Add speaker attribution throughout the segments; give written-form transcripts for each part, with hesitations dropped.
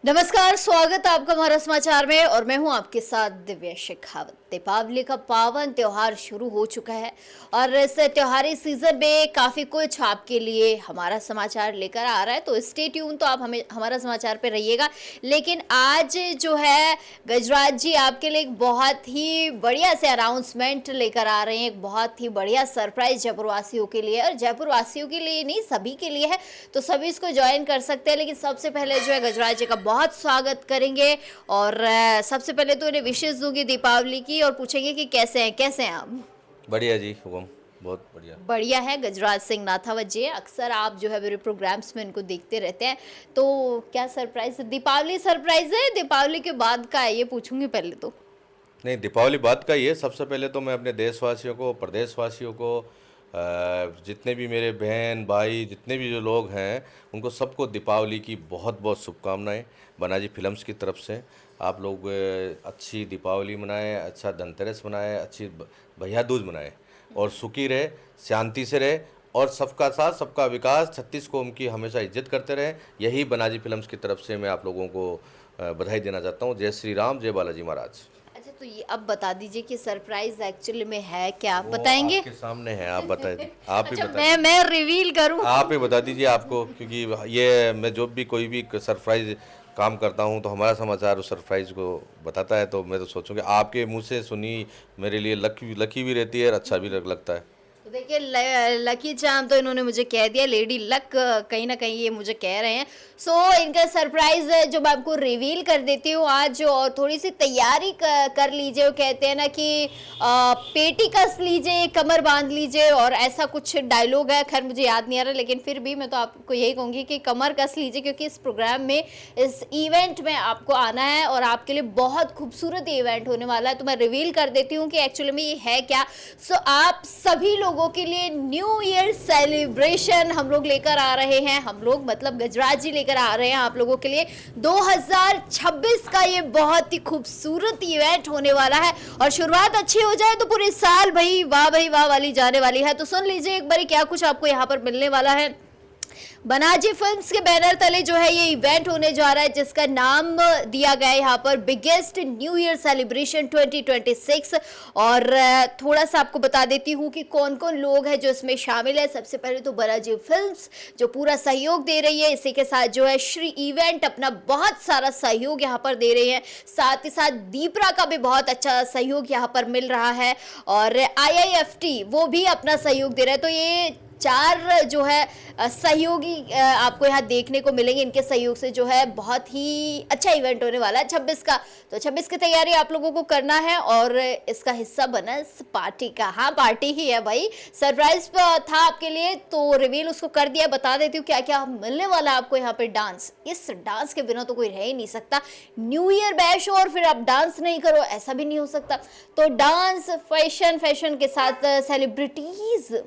Speaker 1: नमस्कार, स्वागत है आपका हमारा समाचार में और मैं हूं आपके साथ दिव्या शेखावत। दीपावली का पावन त्योहार शुरू हो चुका है और इस त्योहारी सीजन में काफ़ी कुछ आपके लिए हमारा समाचार लेकर आ रहा है, तो स्टे ट्यून। तो आप हमें हमारा समाचार पे रहिएगा। लेकिन आज जो है गजराज जी आपके लिए एक बहुत ही बढ़िया से अनाउंसमेंट लेकर आ रहे हैं, एक बहुत ही बढ़िया सरप्राइज जयपुर वासियों के लिए, और जयपुर वासियों के लिए नहीं सभी के लिए है, तो सभी इसको ज्वाइन कर सकते हैं। लेकिन सबसे पहले जो है गजराज जी का बहुत स्वागत करेंगे और सबसे पहले तो इन्हें विशेष दूंगी दीपावली की और पूछेंगे कि कैसे हैं आप।
Speaker 2: बढ़िया जी हुकम, बहुत बढ़िया।
Speaker 1: बढ़िया है। गजराज सिंह नाथावत जी हैं। अक्सर आप जो है मेरे प्रोग्राम्स में इनको देखते रहते हैं, तो क्या सरप्राइज है? दीपावली सरप्राइज है, दीपावली के बाद का है, ये पूछूंगी पहले तो।
Speaker 2: नहीं, दीपावली बात का ही है। सबसे पहले तो मैं अपने देशवासियों को, प्रदेशवासियों को, जितने भी मेरे बहन भाई, जितने भी जो लोग हैं, उनको सबको दीपावली की बहुत बहुत शुभकामनाएं बनाजी फिल्म्स की तरफ से। आप लोग अच्छी दीपावली मनाएं, अच्छा धनतेरस मनाएं, अच्छी भैया दूज मनाएं और सुखी रहे, शांति से रहे और सबका साथ सबका विकास, 36 कौम की हमेशा इज्जत करते रहें। यही बनाजी फिल्म्स की तरफ से मैं आप लोगों को बधाई देना चाहता हूँ। जय श्री राम, जय बालाजी महाराज।
Speaker 1: अच्छा, तो ये अब बता दीजिए कि सरप्राइज एक्चुअली में है क्या, आप
Speaker 2: वो
Speaker 1: बताएंगे?
Speaker 2: आपके सामने है, आप बता दीजिए, आप ही
Speaker 1: अच्छा,
Speaker 2: बता
Speaker 1: मैं रिवील करूं?
Speaker 2: आप ही बता दीजिए आपको, क्योंकि ये मैं जो भी कोई भी सरप्राइज काम करता हूँ तो हमारा समाचार उस सरप्राइज को बताता है, तो मैं तो सोचूंगा आपके मुंह से सुनी मेरे लिए लकी लकी भी रहती है और अच्छा भी लगता है।
Speaker 1: तो देखिए, लकी चार्म तो इन्होंने मुझे कह दिया, लेडी लक कहीं ना कहीं ये मुझे कह रहे हैं। सो इनका सरप्राइज है जो मैं आपको रिवील कर देती हूँ आज, और थोड़ी सी तैयारी कर लीजिए। वो कहते हैं ना कि पेटी कस लीजिए, कमर बांध लीजिए, और ऐसा कुछ डायलॉग है, खैर मुझे याद नहीं आ रहा, लेकिन फिर भी मैं तो आपको यही कहूँगी कि कमर कस लीजिए, क्योंकि इस प्रोग्राम में, इस इवेंट में आपको आना है और आपके लिए बहुत खूबसूरत इवेंट होने वाला है। तो मैं रिवील कर देती हूँ कि एक्चुअली में ये है क्या। सो आप सभी लोगों के लिए न्यू ईयर सेलिब्रेशन हम लोग लेकर आ रहे हैं। हम लोग मतलब गजराज जी लेकर आ रहे हैं आप लोगों के लिए 2026 का ये बहुत ही खूबसूरत इवेंट होने वाला है, और शुरुआत अच्छी हो जाए तो पूरे साल भाई वाह वाली जाने वाली है। तो सुन लीजिए एक बारी क्या कुछ आपको यहाँ पर मिलने वाला है। बनाजी फिल्म्स के बैनर तले जो है ये इवेंट होने जा रहा है, जिसका नाम दिया गया है यहाँ पर बिगेस्ट न्यू ईयर सेलिब्रेशन 2026। और थोड़ा सा आपको बता देती हूँ कि कौन कौन लोग हैं जो इसमें शामिल है। सबसे पहले तो बनाजी फिल्म्स जो पूरा सहयोग दे रही है, इसी के साथ जो है श्री इवेंट अपना बहुत सारा सहयोग यहाँ पर दे रही है। साथ ही साथ दीपरा का भी बहुत अच्छा सहयोग यहाँ पर मिल रहा है, और IIFT वो भी अपना सहयोग दे रहा है। तो ये चार जो है सहयोगी आपको यहाँ देखने को मिलेंगे। इनके सहयोग से जो है बहुत ही अच्छा इवेंट होने वाला है 26 का। तो 26 की तैयारी आप लोगों को करना है और इसका हिस्सा बना इस पार्टी का। हाँ, पार्टी ही है भाई, सरप्राइज था आपके लिए तो रिवील उसको कर दिया। बता देती हूँ क्या क्या मिलने वाला है आपको यहाँ पे। डांस, इस डांस के बिना तो कोई रह ही नहीं सकता। न्यू ईयर बैश और फिर आप डांस नहीं करो, ऐसा भी नहीं हो सकता। तो डांस, फैशन के साथ सेलिब्रिटीज,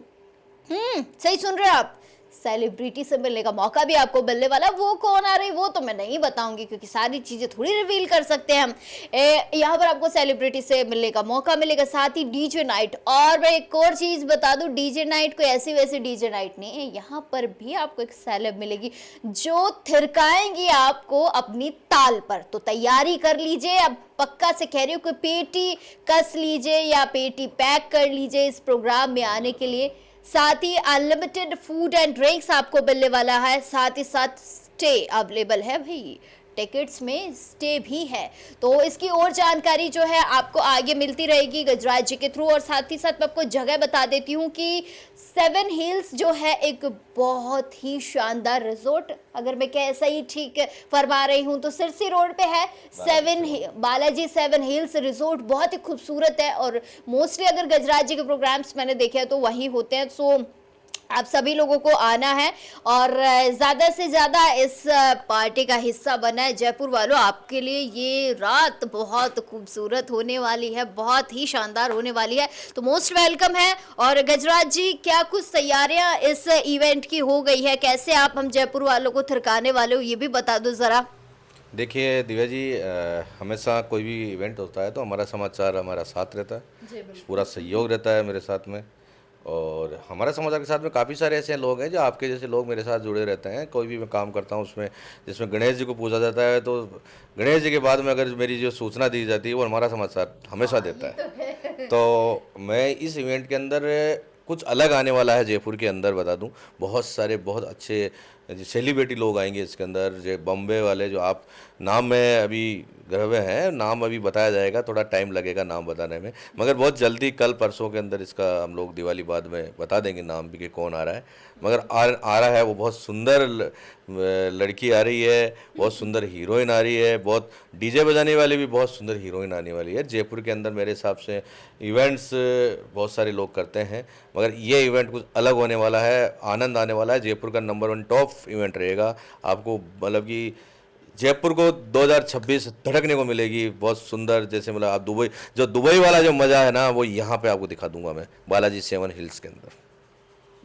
Speaker 1: सही सुन रहे हो आप, सेलिब्रिटी से मिलने का मौका भी आपको मिलने वाला। वो कौन आ रही वो तो मैं नहीं बताऊंगी, क्योंकि सारी चीजें थोड़ी रिवील कर सकते हैं हम। यहाँ पर आपको सेलिब्रिटी से मिलने का मौका मिलेगा, साथ ही डीजे नाइट। और मैं एक और चीज बता दूं, डीजे नाइट कोई ऐसी वैसी डीजे नाइट नहीं है, यहाँ पर भी आपको एक सेलेब मिलेगी जो थिरकाएंगी आपको अपनी ताल पर। तो तैयारी कर लीजिए, अब पक्का से कह रही हूँ, कोई पेटी कस लीजिए या पेटी पैक कर लीजिए इस प्रोग्राम में आने के लिए। साथ ही अनलिमिटेड फूड एंड ड्रिंक्स आपको मिलने वाला है, साथ ही साथ स्टे अवेलेबल है भाई, टिकट्स में स्टे भी है। तो इसकी और जानकारी जो है आपको आगे मिलती रहेगी गजराज जी के थ्रू। और साथ ही साथ मैं आपको जगह बता देती हूँ कि 7 हिल्स जो है एक बहुत ही शानदार रिजोर्ट, अगर मैं क्या सही ठीक फरमा रही हूँ तो सिरसी रोड पे है बालाजी 7 हिल्स रिजोर्ट। बहुत ही खूबसूरत है, और मोस्टली अगर गजराज जी के प्रोग्राम्स मैंने देखे हैं तो वही होते हैं। सो आप सभी लोगों को आना है और ज़्यादा से ज़्यादा इस पार्टी का हिस्सा बना है। जयपुर वालों, आपके लिए ये रात बहुत खूबसूरत होने वाली है, बहुत ही शानदार होने वाली है, तो मोस्ट वेलकम है। और गजराज जी, क्या कुछ तैयारियां इस इवेंट की हो गई है? कैसे आप हम जयपुर वालों को थिरकाने वाले हो, ये भी बता दो ज़रा।
Speaker 2: देखिए दिव्या जी, हमेशा कोई भी इवेंट होता है तो हमारा समाचार हमारा साथ रहता है,
Speaker 1: जी बिल्कुल।
Speaker 2: पूरा सहयोग रहता है मेरे साथ में। और हमारा समाचार के साथ में काफ़ी सारे ऐसे लोग हैं जो आपके जैसे लोग मेरे साथ जुड़े रहते हैं। कोई भी मैं काम करता हूँ उसमें, जिसमें गणेश जी को पूजा जाता है, तो गणेश जी के बाद में अगर मेरी जो सूचना दी जाती है वो हमारा समाचार हमेशा
Speaker 1: हाँ,
Speaker 2: देता
Speaker 1: ये
Speaker 2: है।
Speaker 1: तो है।
Speaker 2: तो मैं इस इवेंट के अंदर कुछ अलग आने वाला है जयपुर के अंदर, बता दूं। बहुत सारे बहुत अच्छे सेलिब्रिटी लोग आएंगे इसके अंदर, जो बॉम्बे वाले, जो आप नाम में अभी गर्वे हैं, नाम अभी बताया जाएगा, थोड़ा टाइम लगेगा नाम बताने में, मगर बहुत जल्दी कल परसों के अंदर इसका हम लोग दिवाली बाद में बता देंगे नाम भी कि कौन आ रहा है। मगर आ रहा है वो बहुत सुंदर लड़की आ रही है, बहुत सुंदर हीरोइन आ रही है, बहुत डीजे बजाने वाली भी बहुत सुंदर हीरोइन आने वाली है। जयपुर के अंदर मेरे हिसाब से इवेंट्स बहुत सारे लोग करते हैं, मगर ये इवेंट कुछ अलग होने वाला है, आनंद आने वाला है। जयपुर का नंबर 1 टॉप इवेंट रहेगा। आपको मतलब कि जयपुर को 2026 धड़कने को मिलेगी, बहुत सुंदर। जैसे मतलब आप दुबई, जो दुबई वाला जो मज़ा है ना, वो यहाँ पे आपको दिखा दूंगा मैं, बालाजी 7 हिल्स के अंदर।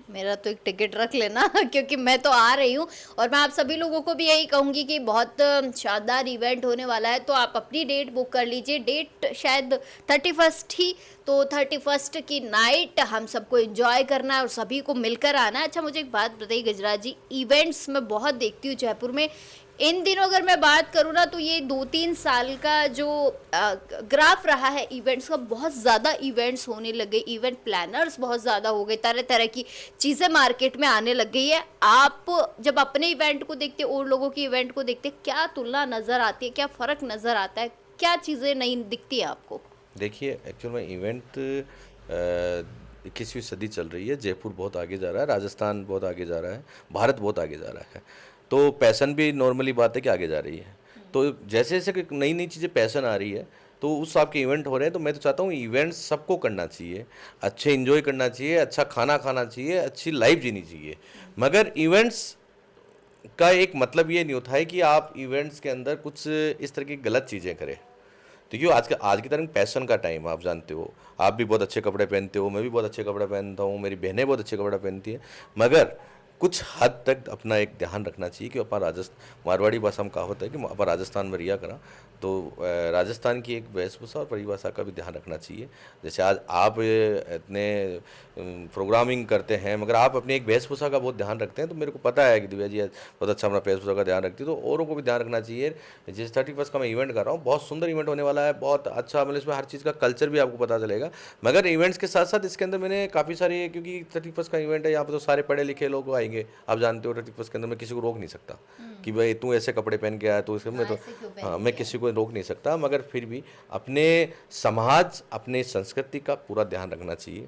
Speaker 1: मेरा तो एक टिकट रख लेना क्योंकि मैं तो आ रही हूँ। और मैं आप सभी लोगों को भी यही कहूँगी कि बहुत शानदार इवेंट होने वाला है, तो आप अपनी डेट बुक कर लीजिए। डेट शायद 31 ही, तो 31 की नाइट हम सबको एंजॉय करना है और सभी को मिलकर आना है। अच्छा, मुझे एक बात बताइए गजराज जी, इवेंट्स मैं बहुत देखती हूँ जयपुर में। इन दिनों अगर मैं बात करूँ ना, तो ये 2-3 साल का जो ग्राफ रहा है इवेंट्स का, बहुत ज़्यादा इवेंट्स होने लगे, इवेंट प्लानर्स बहुत ज़्यादा हो गए, तरह तरह की चीज़ें मार्केट में आने लग गई है। आप जब अपने इवेंट को देखते और लोगों की इवेंट को देखते, क्या तुलना नज़र आती है, क्या फ़र्क नज़र आता है, क्या चीज़ें नई दिखती है आपको?
Speaker 2: देखिए, एक्चुअल में इवेंट 21वीं सदी चल रही है, जयपुर बहुत आगे जा रहा है, राजस्थान बहुत आगे जा रहा है, भारत बहुत आगे जा रहा है। तो पैसन भी नॉर्मली बात है कि आगे जा रही है। तो जैसे जैसे नई नई चीज़ें पैसन आ रही है, तो उस हिसाब के इवेंट हो रहे हैं। तो मैं तो चाहता हूँ इवेंट्स सबको करना चाहिए, अच्छे इंजॉय करना चाहिए, अच्छा खाना खाना चाहिए, अच्छी लाइफ जीनी चाहिए। मगर इवेंट्स का एक मतलब ये नहीं होता है कि आप इवेंट्स के अंदर कुछ इस तरह की गलत चीज़ें करें। देखिए, आज की तारीख में पैशन का टाइम है, आप जानते हो। आप भी बहुत अच्छे कपड़े पहनते हो, मैं भी बहुत अच्छे कपड़े पहनता हूँ, मेरी बहनें बहुत अच्छे कपड़े पहनती हैं। मगर कुछ हद तक अपना एक ध्यान रखना चाहिए कि अपन राजस्थान, मारवाड़ी भाषा में कहावत है कि अपन राजस्थान में रिया करा। तो राजस्थान की एक वेशभूषा और परिभाषा का भी ध्यान रखना चाहिए। जैसे आज आप इतने प्रोग्रामिंग करते हैं, मगर आप अपनी एक वेशभूषा का बहुत ध्यान रखते हैं। तो मेरे को पता है कि दिव्या जी आज बहुत अच्छा अपना वेशभूषा का ध्यान रखती है, तो औरों को भी ध्यान रखना चाहिए। जिस 31 का मैं इवेंट कर रहा हूँ, बहुत सुंदर इवेंट होने वाला है, बहुत अच्छा, मतलब इसमें हर चीज़ का कल्चर भी आपको पता चलेगा। मगर इवेंट्स के साथ साथ इसके अंदर मैंने काफ़ी सारे, क्योंकि 31 का इवेंट है, यहाँ पर तो सारे पढ़े लिखे लोग आएंगे। आप जानते हो 31 के अंदर मैं किसी को रोक नहीं सकता कि भाई तू ऐसे कपड़े पहन के आया, तो इसमें मैं
Speaker 1: हाँ,
Speaker 2: तो,
Speaker 1: ऐसे क्यों
Speaker 2: हाँ,
Speaker 1: पहन
Speaker 2: मैं
Speaker 1: के आए?
Speaker 2: किसी को रोक नहीं सकता। मगर फिर भी अपने समाज, अपने संस्कृति का पूरा ध्यान रखना चाहिए।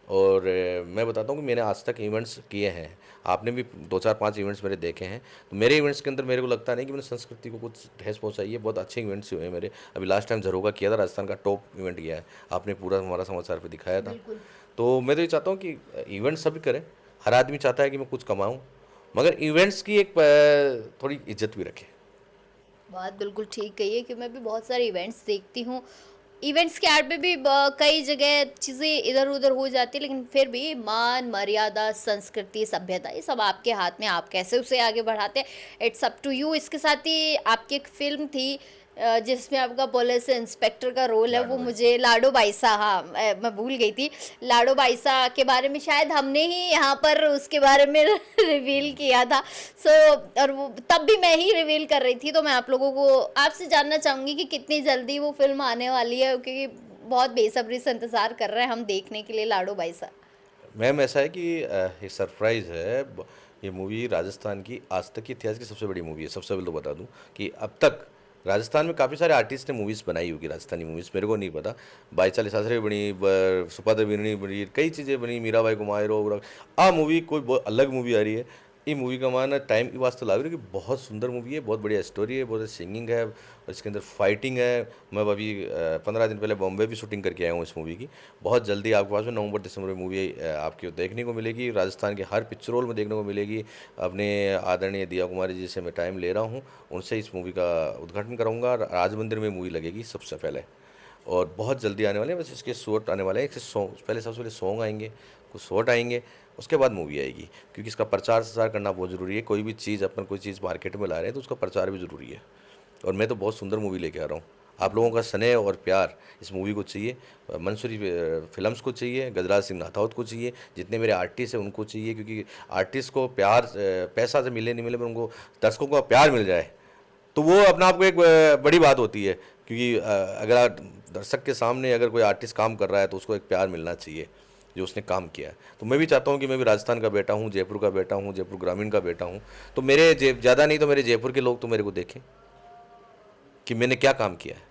Speaker 2: और मैं बताता हूँ कि मैंने आज तक इवेंट्स किए हैं, आपने भी 2-4-5 इवेंट्स मेरे देखे हैं। तो मेरे इवेंट्स के अंदर मेरे को लगता नहीं कि मैंने संस्कृति को कुछ ठेस पहुँचाई है। बहुत अच्छे इवेंट्स हुए हैं मेरे। अभी लास्ट टाइम झरोगा किया था, राजस्थान का टॉप इवेंट किया है, आपने पूरा हमारा समाचार पे दिखाया था।
Speaker 1: बिल्कुल।
Speaker 2: तो मैं तो ये चाहता हूँ कि इवेंट्स सभी करें। हर आदमी चाहता है कि मैं कुछ कमाऊँ, मगर इवेंट्स की एक थोड़ी इज्जत भी रखें।
Speaker 1: बात बिल्कुल ठीक कही है कि मैं भी बहुत सारे इवेंट्स देखती हूँ। इवेंट्स के ऐड में भी कई जगह चीज़ें इधर उधर हो जाती है, लेकिन फिर भी मान मर्यादा, संस्कृति, सभ्यता, ये सब आपके हाथ में, आप कैसे उसे आगे बढ़ाते हैं, इट्स अप टू यू। इसके साथ ही आपकी एक फिल्म थी जिसमें आपका पुलिस इंस्पेक्टर का रोल है, वो
Speaker 2: लाडो भाई साहब।
Speaker 1: मुझे लाडो बाईसा, हाँ मैं भूल गई थी। लाडो बाईसा के बारे में शायद हमने ही यहाँ पर उसके बारे में रिवील किया था। सो और वो तब भी मैं ही रिवील कर रही थी। तो मैं आप लोगों को आपसे जानना चाहूँगी कि कितनी जल्दी वो फिल्म आने वाली है, क्योंकि बहुत बेसब्री से इंतज़ार कर रहे हैं हम देखने के लिए लाडो बाईसा।
Speaker 2: मैम, ऐसा है कि ये सरप्राइज़ है। ये मूवी राजस्थान की आज तक के इतिहास की सबसे बड़ी मूवी है। सबसे पहले तो बता दूं कि अब तक राजस्थान में काफ़ी सारे आर्टिस्ट ने मूवीज़ बनाई होगी, राजस्थानी मूवीज़, मेरे को नहीं पता। बाई चालीस आसरे बनी, सुपात्र वीरनी बनी, कई चीज़ें बनी, मीराबाई कुमार। आ मूवी कोई बहुत अलग मूवी आ रही है। ये मूवी का माना टाइम की वास्ते लग रही है कि बहुत सुंदर मूवी है, बहुत बढ़िया स्टोरी है, बहुत सिंगिंग है, और इसके अंदर फाइटिंग है। मैं अभी 15 दिन पहले बॉम्बे भी शूटिंग करके आया हूँ इस मूवी की। बहुत जल्दी आपके पास में नवंबर दिसंबर में मूवी आपको देखने को मिलेगी, राजस्थान के हर पिक्चर रोल में देखने को मिलेगी। अपने आदरणीय दिया कुमारी जी से मैं टाइम ले रहा हूँ, उनसे इस मूवी का उद्घाटन कराऊंगा। राज मंदिर में मूवी लगेगी सबसे पहले, और बहुत जल्दी आने वाले हैं। बस इसके शॉट आने वाले हैं, इसके सॉन्ग पहले, सबसे पहले सॉन्ग आएंगे, कुछ शॉट आएंगे, उसके बाद मूवी आएगी। क्योंकि इसका प्रचार प्रसार करना बहुत ज़रूरी है। कोई भी चीज़, अपन कोई चीज़ मार्केट में ला रहे हैं तो उसका प्रचार भी ज़रूरी है। और मैं तो बहुत सुंदर मूवी लेके आ रहा हूँ, आप लोगों का स्नेह और प्यार इस मूवी को चाहिए, मंसूरी फिल्म्स को चाहिए, गजराज सिंह नाथावत को चाहिए, जितने मेरे आर्टिस्ट हैं उनको चाहिए, क्योंकि आर्टिस्ट को प्यार पैसा से मिले नहीं मिले पर उनको दर्शकों का प्यार मिल जाए तो वो अपने आप को एक बड़ी बात होती है। क्योंकि अगर दर्शक के सामने अगर कोई आर्टिस्ट काम कर रहा है तो उसको एक प्यार मिलना चाहिए जो उसने काम किया है। तो मैं भी चाहता हूँ कि मैं भी राजस्थान का बेटा हूँ, जयपुर का बेटा हूँ, जयपुर ग्रामीण का बेटा हूँ, तो मेरे ज़्यादा नहीं तो मेरे जयपुर के लोग तो मेरे को देखें कि मैंने क्या काम किया है।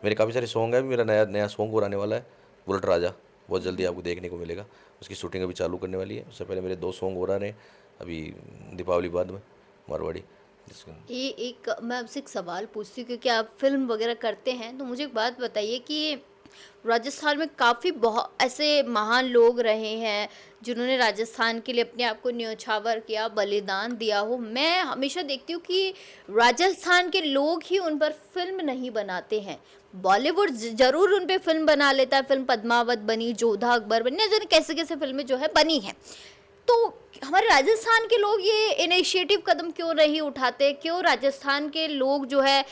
Speaker 2: मेरे काफ़ी सारे सॉन्ग हैं, मेरा नया नया सॉन्ग और आने वाला है, बुलेट राजा, बहुत जल्दी आपको देखने को मिलेगा। उसकी शूटिंग अभी चालू करने वाली है। उससे पहले मेरे 2 सॉन्ग और आ रहे हैं अभी दीपावली बाद में, मारवाड़ी जिसको
Speaker 1: ये एक मैं आपसे एक सवाल पूछती हूँ, क्योंकि आप फिल्म वगैरह करते हैं, तो मुझे एक बात बताइए कि राजस्थान में काफ़ी बहुत ऐसे महान लोग रहे हैं जिन्होंने राजस्थान के लिए अपने आप को न्योछावर किया, बलिदान दिया हो। मैं हमेशा देखती हूँ कि राजस्थान के लोग ही उन पर फिल्म नहीं बनाते हैं। बॉलीवुड जरूर उन पे फिल्म बना लेता है, फिल्म पद्मावत बनी, जोधा अकबर बनी, न जाने कैसे कैसे फिल्में जो है बनी हैं। तो हमारे राजस्थान के लोग ये इनिशिएटिव कदम क्यों नहीं उठाते? क्यों राजस्थान के लोग जो है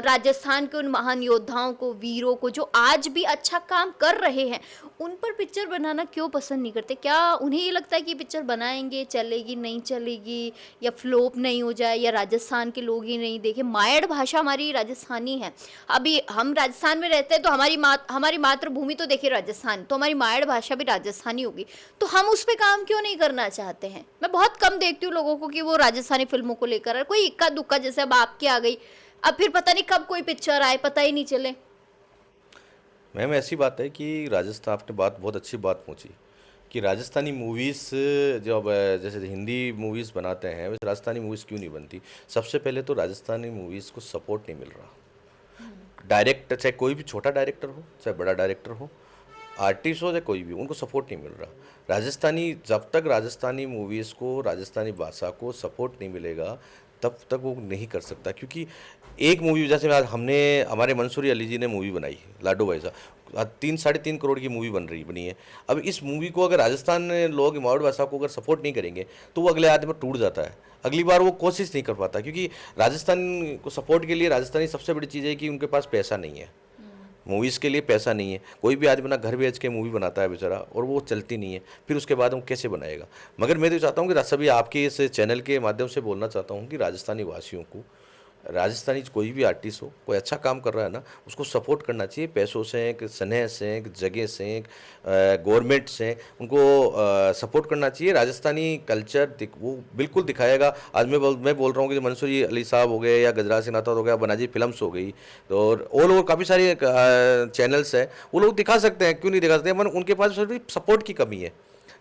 Speaker 1: राजस्थान के उन महान योद्धाओं को, वीरों को जो आज भी अच्छा काम कर रहे हैं, उन पर पिक्चर बनाना क्यों पसंद नहीं करते? क्या उन्हें ये लगता है कि पिक्चर बनाएंगे चलेगी नहीं चलेगी, या फ्लॉप नहीं हो जाए, या राजस्थान के लोग ही नहीं देखें? मायड़ भाषा हमारी राजस्थानी है। अभी हम राजस्थान में रहते हैं तो हमारी मातृभूमि तो देखिए राजस्थान, तो हमारी मायड़ भाषा भी राजस्थानी होगी। तो हम उस पर काम क्यों नहीं करना चाहते हैं? मैं बहुत कम देखती हूँ लोगों को कि वो राजस्थानी फिल्मों को लेकर कोई इक्का दुक्का, जैसे अब आपकी आ गई, अब फिर पता नहीं कब कोई पिक्चर आए, पता ही नहीं चले।
Speaker 2: मैम ऐसी बात है कि राजस्थान, आपने बात बहुत अच्छी बात पूछी कि राजस्थानी मूवीज़ जब जैसे हिंदी मूवीज़ बनाते हैं वैसे राजस्थानी मूवीज़ क्यों नहीं बनती। सबसे पहले तो राजस्थानी मूवीज़ को सपोर्ट नहीं मिल रहा। डायरेक्टर चाहे कोई भी छोटा डायरेक्टर हो चाहे बड़ा डायरेक्टर हो, आर्टिस्ट हो चाहे कोई भी, उनको सपोर्ट नहीं मिल रहा। राजस्थानी, जब तक राजस्थानी मूवीज़ को, राजस्थानी भाषा को सपोर्ट नहीं मिलेगा तब तक वो नहीं कर सकता। क्योंकि एक मूवी जैसे आज हमने, हमारे मंसूरी अली जी ने मूवी बनाई लाडो भाई साहब, 3-3.5 करोड़ की मूवी बनी है। अब इस मूवी को अगर राजस्थान में लोग मावड़ भाषा को अगर सपोर्ट नहीं करेंगे तो वो अगले आदमी में टूट जाता है, अगली बार वो कोशिश नहीं कर पाता। क्योंकि राजस्थान को सपोर्ट के लिए राजस्थानी सबसे बड़ी चीज़ है कि उनके पास पैसा नहीं है, मूवीज़ के लिए पैसा नहीं है। कोई भी आदमी ना घर बेच के मूवी बनाता है बेचारा, और वो चलती नहीं है, फिर उसके बाद वो कैसे बनाएगा। मगर मैं तो चाहता हूँ कि सभी आपके इस चैनल के माध्यम से बोलना चाहता हूँ कि राजस्थानी वासियों को, राजस्थानी कोई भी आर्टिस्ट हो, कोई अच्छा काम कर रहा है ना, उसको सपोर्ट करना चाहिए, पैसों से, एक स्नेह से, एक जगह से, एक गवर्नमेंट से उनको सपोर्ट करना चाहिए। राजस्थानी कल्चर वो बिल्कुल दिखाएगा। आज मैं बोल रहा हूँ कि मंसूरी अली साहब हो गए या गजराज सिंह नाथावत हो गया, बनाजी फिल्म्स हो गई, तो और लोग काफ़ी सारे चैनल्स हैं, वो लोग दिखा सकते हैं, क्यों नहीं दिखा सकते, मगर उनके पास सपोर्ट की कमी है।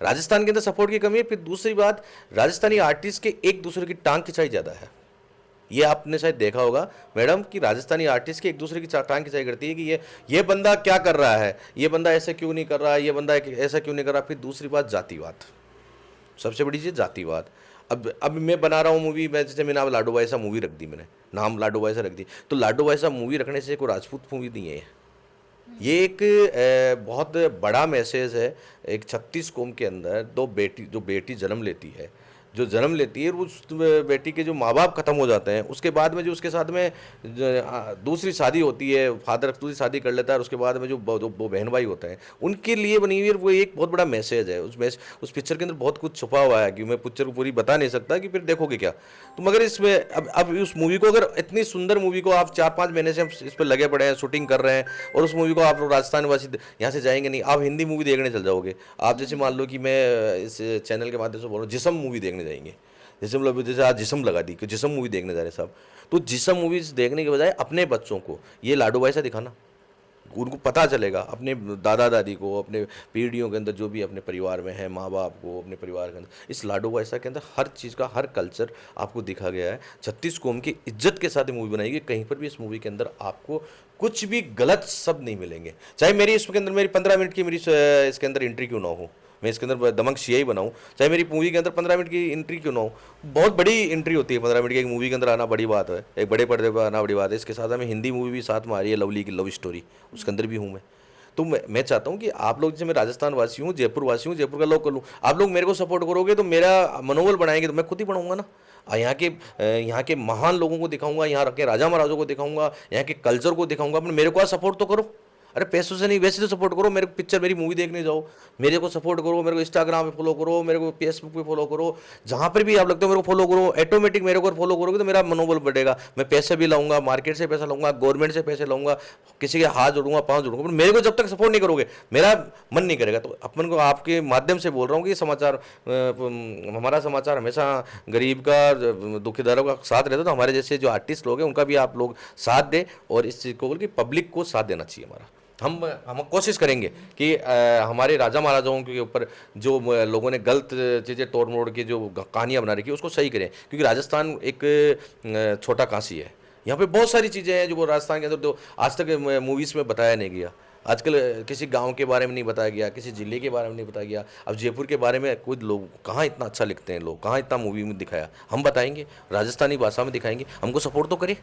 Speaker 2: राजस्थान के अंदर सपोर्ट की कमी है। फिर दूसरी बात, राजस्थानी आर्टिस्ट के एक दूसरे की टांग खिंचाई ज़्यादा है। ये आपने शायद देखा होगा मैडम कि राजस्थानी आर्टिस्ट की एक दूसरे की टांग खिंचाई करती है कि ये बंदा क्या कर रहा है, ये बंदा ऐसे क्यों नहीं कर रहा है, ये बंदा ऐसा क्यों नहीं कर रहा। फिर दूसरी बात, जातिवाद, सबसे बड़ी चीज़ जातिवाद। अब मैं बना रहा हूँ मूवी, मैं जैसे मैंने लाडो भाई साहब मूवी रख दी, मैंने नाम लाडो भाई साहब रख दी, तो लाडो भाई साहब मूवी रखने से कोई राजपूत मूवी नहीं है। ये एक बहुत बड़ा मैसेज है। एक 36 कौम के अंदर जो बेटी जन्म लेती है, उस बेटी के जो माँ बाप खत्म हो जाते हैं, उसके बाद में जो उसके साथ में दूसरी शादी होती है, फादर दूसरी शादी कर लेता है, और उसके बाद में जो बहन भाई होते हैं, उनके लिए बनी हुई है। वो एक बहुत बड़ा मैसेज है। उस पिक्चर के अंदर बहुत कुछ छुपा हुआ है कि मैं पिक्चर को पूरी बता नहीं सकता कि फिर देखोगे क्या। तो मगर इसमें अब उस मूवी को, अगर इतनी सुंदर मूवी को आप 4-5 महीने से हम इस पर लगे पड़े हैं, शूटिंग कर रहे हैं, और उस मूवी को आप राजस्थान वासी यहाँ से जाएंगे नहीं, आप हिंदी मूवी देखने चल जाओगे। आप जैसे मान लो कि मैं इस चैनल के माध्यम से बोल रहा हूँ, जिस्म मूवी देखने जाएंगे, जैसे आज जिस्म लगा दी कि जिस्म मूवी देखने जा रहे हैं साहब, तो जिस्म मूवीज देखने के बजाय अपने बच्चों को ये लाडो भाई सा दिखाना, उनको पता चलेगा, अपने दादा दादी को, अपने पीढ़ियों के अंदर जो भी अपने परिवार में है, माँ बाप को, अपने परिवार के अंदर, इस लाडो भाईसा के अंदर हर चीज़ का, हर कल्चर आपको दिखा गया है। 36 कौम की इज्जत के साथ मूवी बनाई गई। कहीं पर भी इस मूवी के अंदर आपको कुछ भी गलत शब्द नहीं मिलेंगे। चाहे मेरी इसके अंदर मेरी 15 मिनट की मेरी इसके अंदर एंट्री क्यों ना हो, मैं इसके अंदर दमंग सियाही बनाऊँ, चाहे मेरी मूवी के अंदर 15 मिनट की एंट्री क्यों ना हो, बहुत बड़ी एंट्री होती है 15 मिनट की एक मूवी के अंदर आना, बड़ी बात है, एक बड़े पर्दे पर आना बड़ी बात है। इसके साथ हमें हिंदी मूवी भी साथ में आ रही है, लवली की लव स्टोरी, उसके अंदर भी हूँ मैं। तो मैं चाहता हूँ कि आप लोग, जैसे मैं राजस्थान वासी हूँ, जयपुर वासी हूँ, जयपुर का लोग कर लूँ, आप लोग मेरे को सपोर्ट करोगे तो मेरा मनोबल बनाएंगे, तो मैं खुद ही बनाऊंगा ना। यहाँ के महान लोगों को दिखाऊंगा, यहाँ के राजा महाराजों को दिखाऊंगा, यहाँ के कल्चर को दिखाऊंगा, पर मेरे को आज सपोर्ट तो करो। अरे पैसों से नहीं, वैसे तो सपोर्ट करो, मेरे को पिक्चर, मेरी मूवी देखने जाओ, मेरे को सपोर्ट करो, मेरे को इंस्टाग्राम पे फॉलो करो, मेरे को फेसबुक पे फॉलो करो, जहाँ पर भी आप लगते हो मेरे को फॉलो करो। ऑटोमेटिक मेरे को फॉलो करोगे तो मेरा मनोबल बढ़ेगा, मैं पैसे भी लाऊंगा, मार्केट से पैसा लाऊंगा, गवर्नमेंट से पैसे लाऊंगा, किसी के हाथ जोड़ूंगा, पाँव जोड़ूंगा, पर मेरे को जब तक सपोर्ट नहीं करोगे मेरा मन नहीं करेगा। तो अपन को आपके माध्यम से बोल रहा हूँ कि समाचार, हमारा समाचार हमेशा गरीब का, दुखीदारों का साथ रहता है, तो हमारे जैसे जो आर्टिस्ट लोग हैं उनका भी आप लोग साथ दें, और इस चीज़ को बोल कि पब्लिक को साथ देना चाहिए हमारा। हम कोशिश करेंगे कि हमारे राजा महाराजाओं के ऊपर जो लोगों ने गलत चीज़ें तोड़ मोड़ के जो कहानियाँ बना रखी है उसको सही करें, क्योंकि राजस्थान एक छोटा काशी है। यहाँ पे बहुत सारी चीज़ें हैं जो वो राजस्थान के अंदर तो आज तक मूवीज़ में बताया नहीं गया। आजकल किसी गांव के बारे में नहीं बताया गया, किसी ज़िले के बारे में नहीं बताया गया। अब जयपुर के बारे में कोई लोग कहाँ इतना अच्छा लिखते हैं, लोग कहाँ इतना मूवी में दिखाया, हम बताएंगे, राजस्थानी भाषा में दिखाएंगे, हमको सपोर्ट तो करें।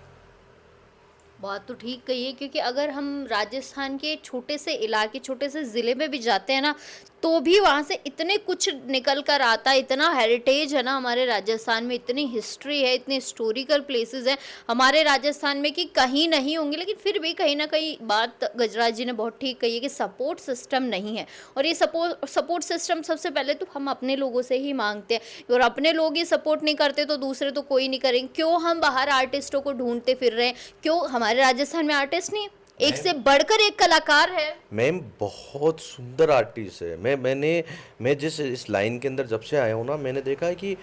Speaker 1: बात तो ठीक कही है, क्योंकि अगर हम राजस्थान के छोटे से इलाके, छोटे से ज़िले में भी जाते हैं ना, तो भी वहाँ से इतने कुछ निकल कर आता है। इतना हेरिटेज है ना हमारे राजस्थान में, इतनी हिस्ट्री है, इतने हिस्टोरिकल प्लेसेस हैं हमारे राजस्थान में कि कहीं नहीं होंगे। लेकिन फिर भी कहीं ना कहीं बात गजराज जी ने बहुत ठीक कही है कि सपोर्ट सिस्टम नहीं है, और ये सपोर्ट सिस्टम सबसे पहले तो हम अपने लोगों से ही मांगते हैं, और अपने लोग ही सपोर्ट नहीं करते तो दूसरे तो कोई नहीं करेंगे। क्यों हम बाहर आर्टिस्टों को ढूंढते फिर रहे हैं? क्यों हमारे राजस्थान में आर्टिस्ट नहीं है? एक से बढ़कर एक कलाकार है।
Speaker 2: मैम बहुत सुंदर आर्टिस्ट है। मैं जिस इस लाइन के अंदर जब से आया हूँ ना, मैंने देखा है कि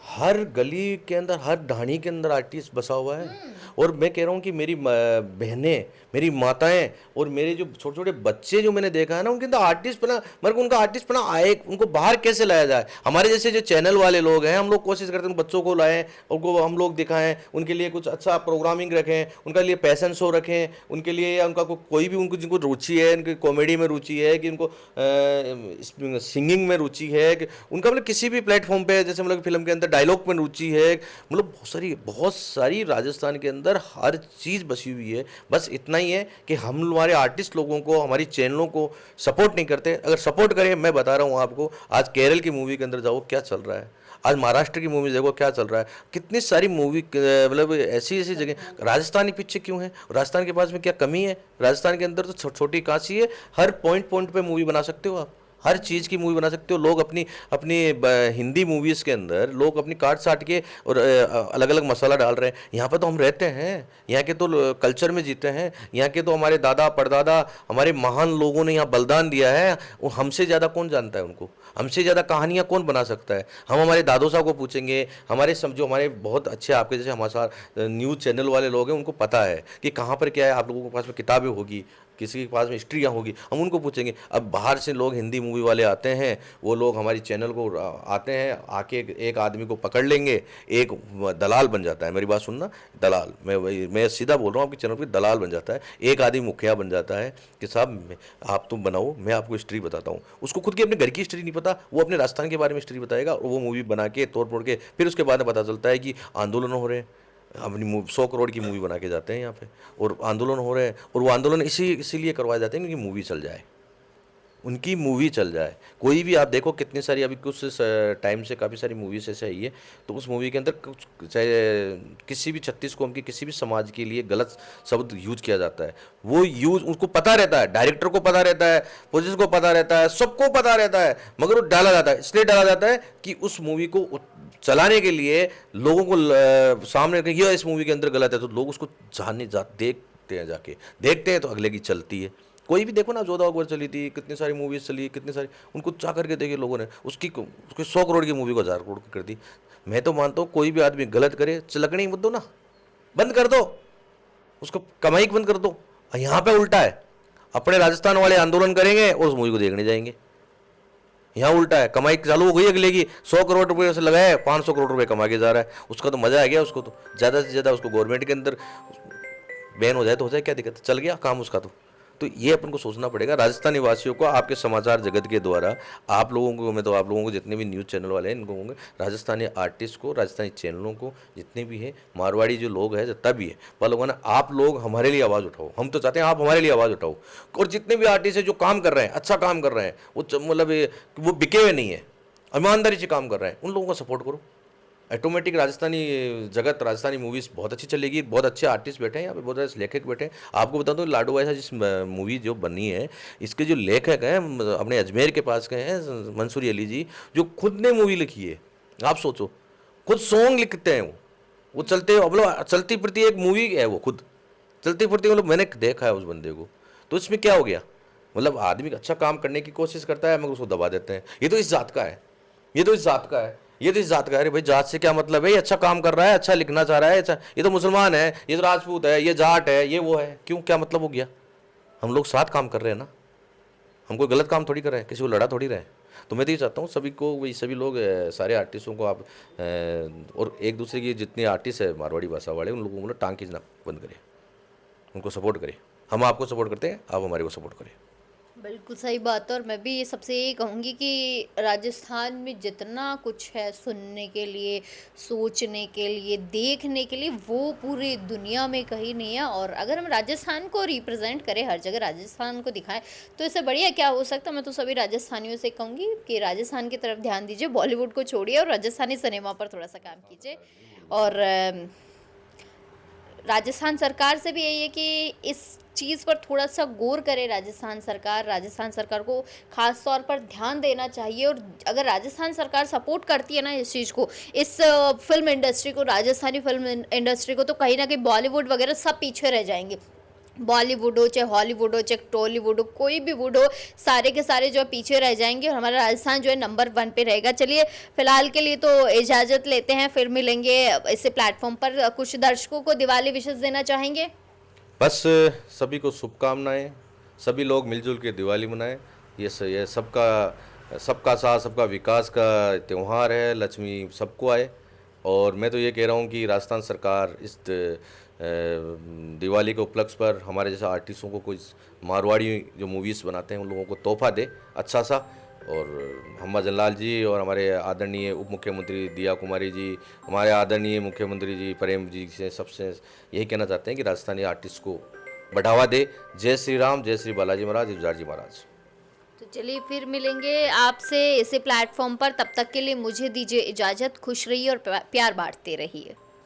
Speaker 2: हर गली के अंदर, हर ढाणी के अंदर आर्टिस्ट बसा हुआ है। और मैं कह रहा हूँ कि मेरी बहनें, मेरी माताएं और मेरे जो छोटे छोटे बच्चे जो मैंने देखा है ना, उनके अंदर आर्टिस्ट बना, मेरे को उनका आर्टिस्ट बना आए, उनको बाहर कैसे लाया जाए। हमारे जैसे जो चैनल वाले लोग हैं, हम लोग कोशिश करते हैं उन बच्चों को लाएं, उनको हम लोग दिखाएं, उनके लिए कुछ अच्छा प्रोग्रामिंग रखें, उनके लिए पैशन शो रखें, उनके लिए, या उनका कोई भी, उनको जिनको रुचि है, उनकी कॉमेडी में रुचि है, कि उनको सिंगिंग में रुचि है, कि उनका मतलब किसी भी प्लेटफॉर्म पे, जैसे मतलब फिल्म के अंदर डायलॉग में रुचि है, मतलब बहुत सारी राजस्थान के अंदर हर चीज़ बसी हुई है। बस इतना ही है कि हम हमारे आर्टिस्ट लोगों को, हमारी चैनलों को सपोर्ट नहीं करते। अगर सपोर्ट करें, मैं बता रहा हूँ आपको, आज केरल की मूवी के अंदर जाओ क्या चल रहा है, आज महाराष्ट्र की मूवी देखो क्या चल रहा है, कितनी सारी मूवी, मतलब ऐसी ऐसी जगह। राजस्थानी पीछे क्यों है? राजस्थान के पास में क्या कमी है? राजस्थान के अंदर तो छोटी काशी है, हर पॉइंट पे मूवी बना सकते हो आप, हर चीज़ की मूवी बना सकते हो। लोग अपनी अपनी हिंदी मूवीज़ के अंदर लोग अपनी काट साट के और अलग अलग मसाला डाल रहे हैं। यहाँ पे तो हम रहते हैं, यहाँ के तो कल्चर में जीते हैं, यहाँ के तो हमारे दादा परदादा, हमारे महान लोगों ने यहाँ बलिदान दिया है। वो हमसे ज़्यादा कौन जानता है उनको? हमसे ज़्यादा कहानियाँ कौन बना सकता है? हम हमारे दादो साहब को पूछेंगे, हमारे जो हमारे बहुत अच्छे आपके जैसे हमारे साथ न्यूज़ चैनल वाले लोग हैं, उनको पता है कि कहाँ पर क्या है। आप लोगों के पास में किताबें होगी, किसी के पास में हिस्ट्रियाँ होगी, हम उनको पूछेंगे। अब बाहर से लोग हिंदी मूवी वाले आते हैं, वो लोग हमारी चैनल को आते हैं, आके एक आदमी को पकड़ लेंगे, एक दलाल बन जाता है। मेरी बात सुनना, दलाल, मैं सीधा बोल रहा हूँ, आपकी चैनल पर दलाल बन जाता है। एक आदमी मुखिया बन जाता है कि साहब आप तुम बनाओ, मैं आपको हिस्ट्री बताता हूँ। उसको खुद की अपने घर की हिस्ट्री नहीं पता, वो अपने राजस्थान के बारे में हिस्ट्री बताएगा, और वो मूवी बना के तोड़ फोड़ के फिर उसके बाद में पता चलता है कि आंदोलन हो रहे हैं। अपनी 100 करोड़ की मूवी बना के जाते हैं यहाँ पे, और आंदोलन हो रहे हैं, और वो आंदोलन इसीलिए करवाए जाते हैं क्योंकि मूवी चल जाए, उनकी मूवी चल जाए। कोई भी आप देखो, कितनी सारी अभी कुछ टाइम से काफ़ी सारी मूवीज ऐसे आई है, तो उस मूवी के अंदर कुछ, चाहे किसी भी 36 कौम की किसी भी समाज के लिए गलत शब्द यूज किया जाता है, वो यूज उनको पता रहता है, डायरेक्टर को पता रहता है, प्रोड्यूसर को पता रहता है, सबको पता रहता है, मगर वो डाला जाता है। इसलिए डाला जाता है कि उस मूवी को चलाने के लिए लोगों को सामने ये इस मूवी के अंदर गलत है, तो लोग उसको देखते हैं, जाके देखते हैं तो अगले की चलती है। कोई भी देखो ना, जोधा अकबर चली थी, कितनी सारी मूवीज चली, कितनी सारी, उनको जा करके देखे लोगों ने, उसकी 100 करोड़ की मूवी को 1000 करोड़ की कर दी। मैं तो मानता हूँ कोई भी आदमी गलत करे, चिलकनी मत दो ना, बंद कर दो, उसको कमाई बंद कर दो। यहाँ पे उल्टा है, अपने राजस्थान वाले आंदोलन करेंगे और उस मूवी को देखने जाएंगे। यहाँ उल्टा है, कमाई चालू हो गई अगले की, 100 करोड़ रुपये से लगाए, 500 करोड़ रुपये कमा के जा रहा है। उसका तो मजा आ गया, उसको तो ज़्यादा से ज़्यादा उसको गवर्नमेंट के अंदर बैन हो जाए तो हो जाए, क्या दिक्कत, चल गया काम उसका। तो ये अपन को सोचना पड़ेगा। राजस्थानी वासियों को आपके समाचार जगत के द्वारा, आप लोगों को, मैं तो आप लोगों को, जितने भी न्यूज़ चैनल वाले हैं, इनको होंगे, राजस्थानी आर्टिस्ट को, राजस्थानी चैनलों को, जितने भी हैं, मारवाड़ी जो लोग हैं, जितना भी है, पर लोगों ने, आप लोग हमारे लिए आवाज़ उठाओ। हम तो चाहते हैं आप हमारे लिए आवाज़ उठाओ, और जितने भी आर्टिस्ट हैं जो काम कर रहे हैं, अच्छा काम कर रहे हैं, वो मतलब वो बिके हुए नहीं है, ईमानदारी से काम कर रहे हैं, उन लोगों का सपोर्ट करो। ऑटोमेटिक राजस्थानी जगत, राजस्थानी मूवीज़ बहुत अच्छी चलेगी, बहुत अच्छे आर्टिस्ट बैठे हैं यहाँ पे, बहुत अच्छे लेखक बैठे हैं। आपको बता दूँ लाडो वायसा जिस मूवी जो बनी है, इसके जो लेखक हैं अपने अजमेर के पास के हैं मंसूरी अली जी, जो खुद ने मूवी लिखी है। आप सोचो, खुद सॉन्ग लिखते हैं वो चलते मतलब चलती फिरती एक मूवी है, वो खुद चलती फिरती, मतलब मैंने देखा है उस बंदे को। तो इसमें क्या हो गया, मतलब आदमी अच्छा काम करने की कोशिश करता है मगर उसको दबा देते हैं। ये तो इस जात का है, ये तो इस जात का है, ये तो इस जात का है। अरे भाई जात से क्या मतलब है, ये अच्छा काम कर रहा है, अच्छा लिखना चाह रहा है, अच्छा, ये तो मुसलमान है, ये तो राजपूत है, ये जाट है, ये वो है, क्यों, क्या मतलब हो गया। हम लोग साथ काम कर रहे हैं ना, हम कोई गलत काम थोड़ी कर रहे हैं, किसी को लड़ा थोड़ी रहे हैं। तो मैं तो ये चाहता हूँ सभी को, वही सभी लोग सारे आर्टिस्टों को आप और एक दूसरे की जितने आर्टिस्ट है मारवाड़ी भाषा वाले, उन लोगों को ना टांग खींचना बंद करें, उनको सपोर्ट करें। हम आपको सपोर्ट करते हैं, आप हमारे को सपोर्ट करें।
Speaker 1: बिल्कुल सही बात है। और मैं भी ये सबसे यही कहूँगी कि राजस्थान में जितना कुछ है सुनने के लिए, सोचने के लिए, देखने के लिए, वो पूरी दुनिया में कहीं नहीं है। और अगर हम राजस्थान को रिप्रेजेंट करें, हर जगह राजस्थान को दिखाएं, तो इससे बढ़िया क्या हो सकता है। मैं तो सभी राजस्थानियों से कहूँगी कि राजस्थान की तरफ ध्यान दीजिए, बॉलीवुड को छोड़िए और राजस्थानी सिनेमा पर थोड़ा सा काम कीजिए। और राजस्थान सरकार से भी यही है कि इस चीज़ पर थोड़ा सा गौर करे राजस्थान सरकार को खास तौर पर ध्यान देना चाहिए। और अगर राजस्थान सरकार सपोर्ट करती है ना इस चीज़ को, इस फिल्म इंडस्ट्री को, राजस्थानी फिल्म इंडस्ट्री को, तो कहीं ना कहीं बॉलीवुड वगैरह सब पीछे रह जाएंगे। बॉलीवुड हो चाहे हॉलीवुड हो चाहे टॉलीवुड हो, कोई भी वुड हो, सारे के सारे जो है पीछे रह जाएंगे और हमारा राजस्थान जो है नंबर 1 पे रहेगा। चलिए फिलहाल के लिए तो इजाज़त लेते हैं, फिर मिलेंगे इस प्लेटफॉर्म पर। कुछ दर्शकों को दिवाली विशेष देना चाहेंगे?
Speaker 2: बस सभी को शुभकामनाएं, सभी लोग मिलजुल के दिवाली मनाएं। ये सबका सबका साथ सबका विकास का त्यौहार है, लक्ष्मी सबको आए। और मैं तो ये कह रहा हूँ कि राजस्थान सरकार इस दिवाली के उपलक्ष्य पर हमारे जैसे आर्टिस्टों को कोई मारवाड़ी जो मूवीज़ बनाते हैं उन लोगों को तोहफा दे अच्छा सा। और हम जयलाल जी और हमारे आदरणीय उप मुख्यमंत्री दिया कुमारी जी, हमारे आदरणीय मुख्यमंत्री जी प्रेम जी से सबसे यही कहना चाहते हैं कि राजस्थानी आर्टिस्ट को बढ़ावा दे। जय श्री राम, जय श्री बालाजी महाराज, जुझार जी महाराज।
Speaker 1: तो चलिए फिर मिलेंगे आपसे इसी प्लेटफॉर्म पर, तब तक के लिए मुझे दीजिए इजाज़त। खुश रहिए और प्यार बांटते रहिए।